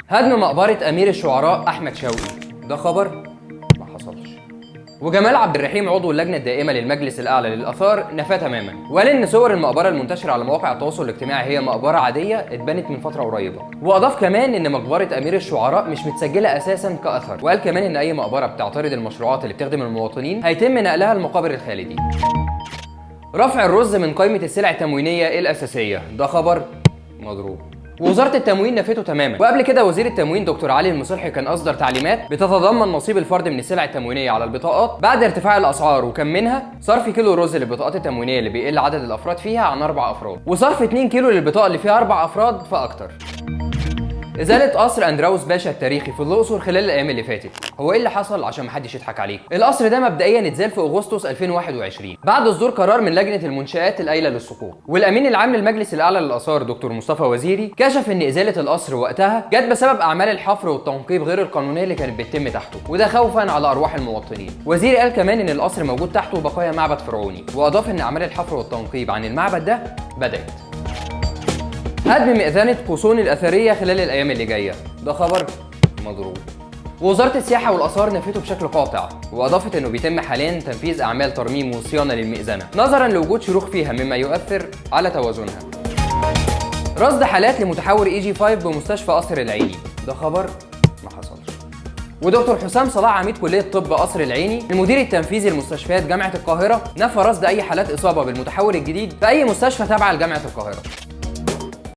هدم مقبرة أمير الشعراء أحمد شوقي، ده خبر ما حصلش. وجمال عبد الرحيم عضو اللجنة الدائمة للمجلس الأعلى للآثار نفاه تماما، وقال إن صور المقبرة المنتشرة على مواقع التواصل الاجتماعي هي مقبرة عادية اتبنت من فترة قريبة، وأضاف كمان إن مقبرة أمير الشعراء مش متسجلة أساسا كأثر، وقال كمان إن أي مقبرة بتعترض المشروعات اللي بتخدم المواطنين هيتم نقلها لمقابر الخالدين. رفع الرز من قائمة السلع التموينية الأساسية، ده خبر مضروب. ووزارة التموين نفته تماما، وقبل كده وزير التموين دكتور علي المصلحي كان أصدر تعليمات بتتضمن نصيب الفرد من السلع التموينية على البطاقات بعد ارتفاع الأسعار، وكان منها صرف كيلو رز للبطاقات التموينية اللي بيقل عدد الأفراد فيها عن 4 أفراد، وصرف 2 كيلو للبطاقة اللي فيها 4 أفراد فأكتر. إزالة قصر أندراوس باشا التاريخي في الأقصر خلال الأيام اللي فاتت، هو إيه اللي حصل عشان محدش يضحك عليك؟ القصر ده مبدئيا اتزال في أغسطس 2021 بعد صدور قرار من لجنة المنشآت القايلة للسقوط، والأمين العام للمجلس الأعلى للآثار دكتور مصطفى وزيري كشف إن إزالة القصر وقتها جت بسبب أعمال الحفر والتنقيب غير القانونية اللي كانت بتتم تحته، وده خوفا على أرواح المواطنين. وزيري قال كمان إن القصر موجود تحته بقايا معبد فرعوني، وأضاف إن أعمال الحفر والتنقيب عن المعبد ده بدأت. هدم مئذنة قوصون الأثرية خلال الأيام اللي جاية، ده خبر مضروب. ووزارة السياحة والآثار نفته بشكل قاطع، وأضافت إنه بيتم حاليا تنفيذ أعمال ترميم وصيانة للمئذنة نظرا لوجود شروخ فيها مما يؤثر على توازنها. رصد حالات لمتحور EG5 بمستشفى قصر العيني، ده خبر ما حصلش. ودكتور حسام صلاح عميد كلية طب قصر العيني المدير التنفيذي لمستشفيات جامعة القاهرة نفى رصد أي حالات إصابة بالمتحور الجديد في أي مستشفى تابعة لجامعة القاهرة.